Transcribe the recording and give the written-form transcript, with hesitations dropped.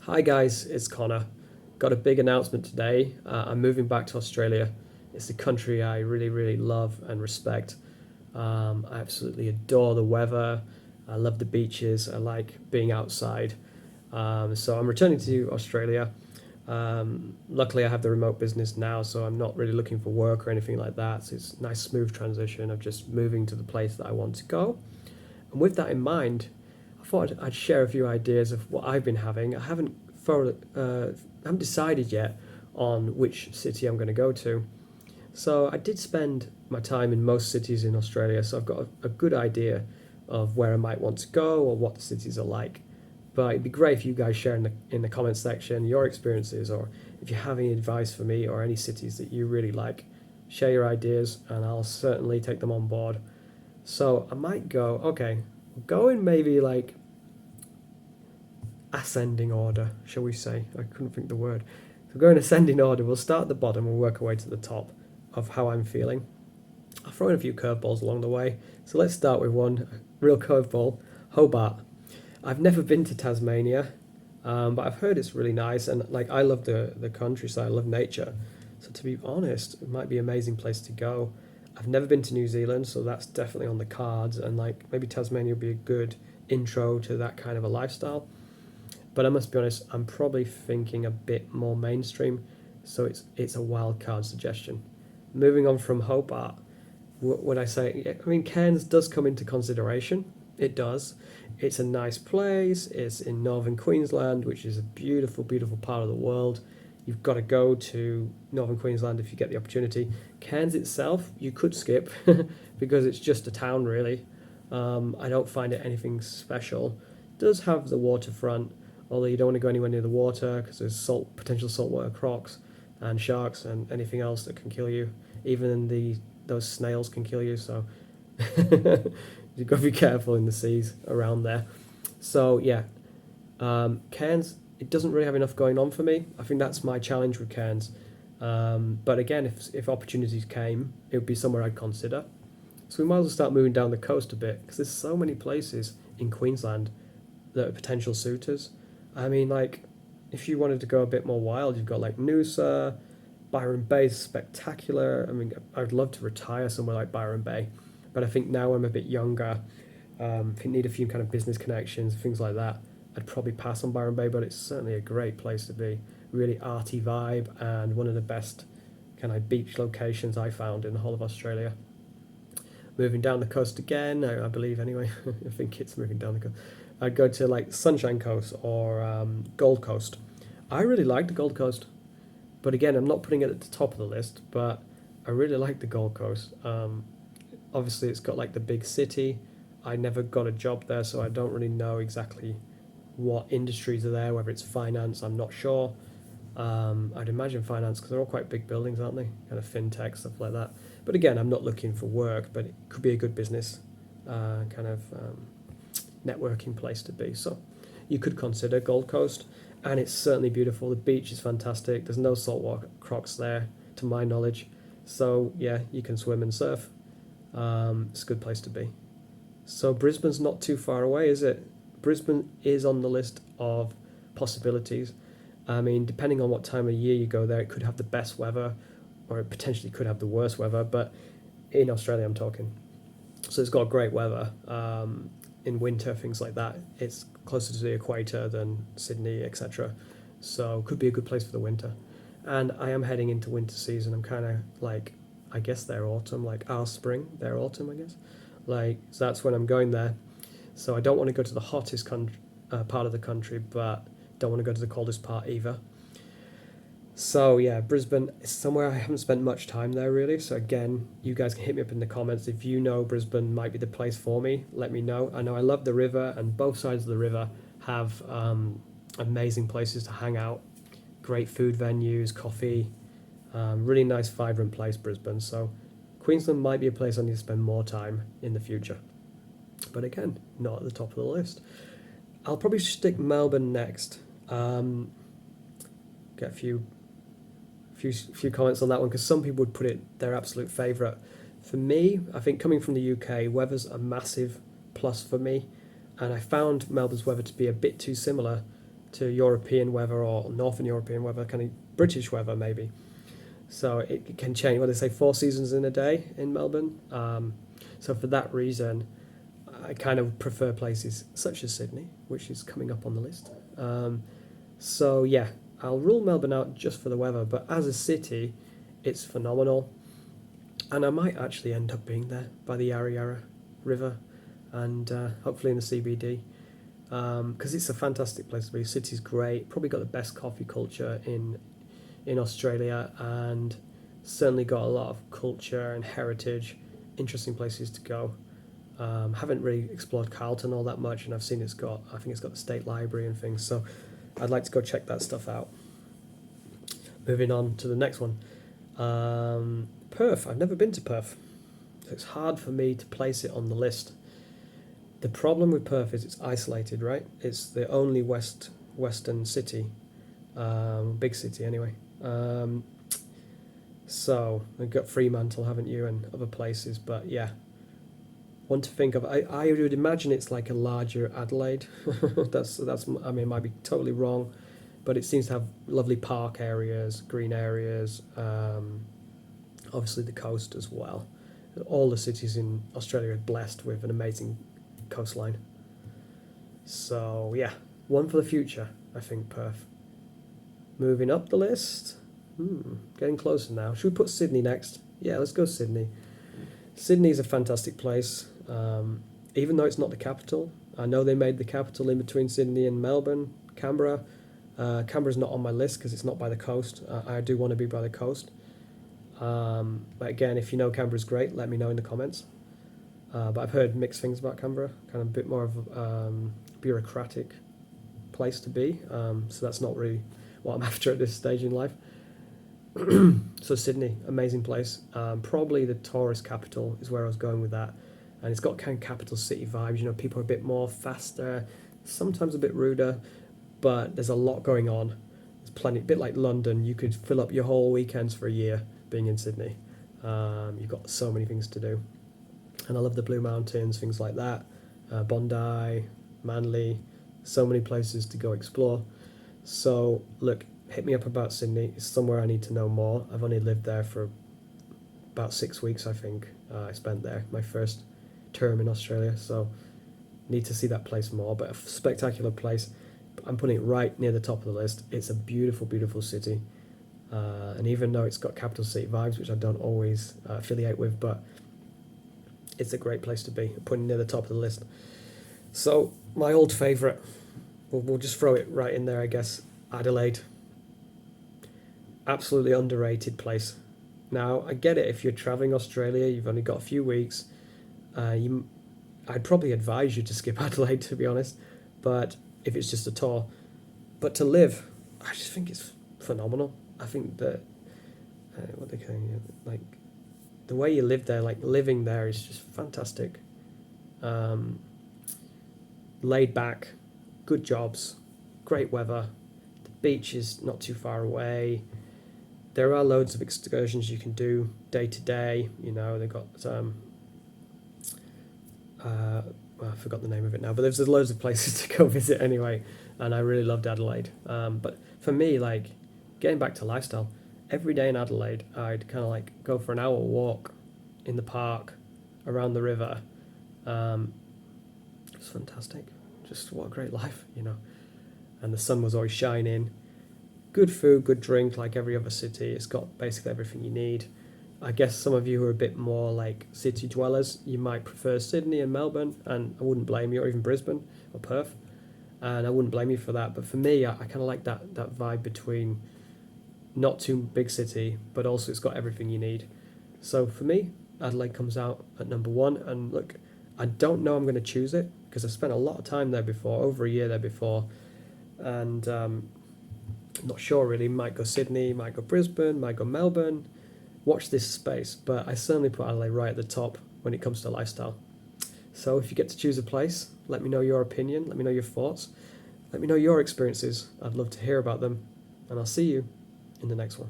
Hi guys, it's Connor. Got a big announcement today. I'm moving back to Australia. It's a country I really, really love and respect. I absolutely adore the weather. I love the beaches. I like being outside. So I'm returning to Australia. Luckily, I have the remote business now, so I'm not really looking for work or anything like that. So it's a nice, smooth transition of just moving to the place that I want to go. And with that in mind, I thought I'd share a few ideas of what I've been having. I haven't decided yet on which city I'm going to go to. So I did spend my time in most cities in Australia, so I've got a good idea of where I might want to go or what the cities are like. But it'd be great if you guys share in the comments section your experiences, or if you have any advice for me or any cities that you really like, share your ideas and I'll certainly take them on board. So I might go, okay, go in maybe like ascending order, shall we say? I couldn't think the word. So go in ascending order. We'll start at the bottom and work our way to the top of how I'm feeling. I'll throw in a few curveballs along the way. So let's start with one real curveball, Hobart. I've never been to Tasmania, but I've heard it's really nice, and like I love the countryside, I love nature. So to be honest, it might be an amazing place to go. I've never been to New Zealand, so that's definitely on the cards, and like maybe Tasmania would be a good intro to that kind of a lifestyle. But I must be honest, I'm probably thinking a bit more mainstream, so it's a wild card suggestion. Moving on from Hobart, would I say? Yeah, I mean, Cairns does come into consideration. It does. It's a nice place. It's in northern Queensland, which is a beautiful, beautiful part of the world. You've got to go to northern Queensland if you get the opportunity. Cairns itself, you could skip because it's just a town, really. I don't find it anything special. It does have the waterfront, although you don't want to go anywhere near the water because there's potential saltwater crocs and sharks and anything else that can kill you. Even those snails can kill you, so you've got to be careful in the seas around there. So yeah, Cairns, it doesn't really have enough going on for me. I think that's my challenge with Cairns. But again, if opportunities came, it would be somewhere I'd consider. So we might as well start moving down the coast a bit because there's so many places in Queensland that are potential suitors. I mean, like, if you wanted to go a bit more wild, you've got like Noosa, Byron Bay is spectacular. I mean, I'd love to retire somewhere like Byron Bay, but I think now I'm a bit younger. If you need a few kind of business connections, things like that, I'd probably pass on Byron Bay, but it's certainly a great place to be. Really arty vibe and one of the best kind of beach locations I found in the whole of Australia. Moving down the coast again, I believe anyway. I think it's moving down the coast. I'd go to like Sunshine Coast or Gold Coast. I really like the Gold Coast, but again, I'm not putting it at the top of the list. But I really like the Gold Coast. Obviously, it's got like the big city. I never got a job there, so I don't really know exactly what industries are there. Whether it's finance, I'm not sure. I'd imagine finance because they're all quite big buildings, aren't they? Kind of fintech stuff like that. But again, I'm not looking for work, but it could be a good business kind of networking place to be. So you could consider Gold Coast, and it's certainly beautiful. The beach is fantastic. There's no saltwater crocs there, to my knowledge. So yeah, you can swim and surf. It's a good place to be. So Brisbane's not too far away, is it? Brisbane is on the list of possibilities. I mean, depending on what time of year you go there, it could have the best weather, or it potentially could have the worst weather. But in Australia, I'm talking. So it's got great weather. In winter, things like that. It's closer to the equator than Sydney, etc. So could be a good place for the winter. And I am heading into winter season. I'm kind of like, I guess they're autumn, like our spring, their autumn, I guess. Like, so that's when I'm going there. So I don't want to go to the hottest part of the country, but don't want to go to the coldest part either. So yeah, Brisbane is somewhere I haven't spent much time there really. So again, you guys can hit me up in the comments if you know Brisbane might be the place for me. Let me know. I know I love the river, and both sides of the river have amazing places to hang out, great food venues, coffee, really nice, vibrant place, Brisbane. So Queensland might be a place I need to spend more time in the future. But again, not at the top of the list. I'll probably stick Melbourne next. Get a few comments on that one because some people would put it their absolute favourite. For me, I think coming from the UK, weather's a massive plus for me, and I found Melbourne's weather to be a bit too similar to European weather or Northern European weather, kind of British weather maybe. So it can change. What they say, 4 seasons in a day in Melbourne. So for that reason, I kind of prefer places such as Sydney, which is coming up on the list. So yeah, I'll rule Melbourne out just for the weather, but as a city, it's phenomenal. And I might actually end up being there by the Yarra Yarra River and hopefully in the CBD because it's a fantastic place to be. The city's great, probably got the best coffee culture in Australia and certainly got a lot of culture and heritage, interesting places to go. Haven't really explored Carlton all that much, and I think it's got the State Library and things, so I'd like to go check that stuff out. Moving on to the next one. Perth. I've never been to Perth, so it's hard for me to place it on the list. The problem with Perth is it's isolated, right? It's the only western city, big city anyway. So you've got Fremantle, haven't you, and other places, but yeah. One to think of, I would imagine it's like a larger Adelaide. that's I mean, it might be totally wrong, but it seems to have lovely park areas, green areas, obviously the coast as well. All the cities in Australia are blessed with an amazing coastline. So yeah, one for the future, I think, Perth. Moving up the list, getting closer now. Should we put Sydney next? Yeah, let's go Sydney. Sydney's a fantastic place, even though it's not the capital. I know they made the capital in between Sydney and Melbourne, Canberra. Canberra's not on my list because it's not by the coast. I do want to be by the coast. But again, if you know Canberra's great, let me know in the comments. But I've heard mixed things about Canberra, kind of a bit more of a bureaucratic place to be. So that's not really what I'm after at this stage in life. So Sydney, amazing place. Probably the tourist capital is where I was going with that. And it's got kind of capital city vibes. You know, people are a bit more faster, sometimes a bit ruder, but there's a lot going on. There's plenty, a bit like London. You could fill up your whole weekends for a year being in Sydney. You've got so many things to do. And I love the Blue Mountains, things like that. Bondi, Manly, so many places to go explore. So look, hit me up about Sydney. It's somewhere I need to know more. I've only lived there for about 6 weeks, I think. I spent there, my first term in Australia, so need to see that place more. But a spectacular place. I'm putting it right near the top of the list. It's a beautiful, beautiful city. And even though it's got capital city vibes, which I don't always affiliate with, but it's a great place to be. I'm putting it near the top of the list. So my old favourite, we'll just throw it right in there, I guess. Adelaide. Absolutely underrated place. Now, I get it, if you're travelling Australia, you've only got a few weeks, I'd probably advise you to skip Adelaide, to be honest, but if it's just a tour. But to live, I just think it's phenomenal. I think that, what they call it, like, the way you live there, like living there is just fantastic. Laid back, good jobs, great weather, the beach is not too far away. There are loads of excursions you can do day to day. You know, they've got I forgot the name of it now, but there's loads of places to go visit anyway. And I really loved Adelaide. But for me, like getting back to lifestyle, every day in Adelaide, I'd kind of like go for an hour walk in the park around the river. It's fantastic. Just what a great life, you know. And the sun was always shining. Good food, good drink, like every other city. It's got basically everything you need. I guess some of you who are a bit more like city dwellers, you might prefer Sydney and Melbourne, and I wouldn't blame you, or even Brisbane or Perth, and I wouldn't blame you for that. But for me, I kind of like that vibe between not too big city, but also it's got everything you need. So for me, Adelaide comes out at number one. And look, I don't know I'm going to choose it because I spent a lot of time there before, over a year there before, and I'm not sure really. Might go Sydney, might go Brisbane, might go Melbourne. Watch this space, but I certainly put Adelaide right at the top when it comes to lifestyle. So if you get to choose a place, let me know your opinion, let me know your thoughts, let me know your experiences. I'd love to hear about them, and I'll see you in the next one.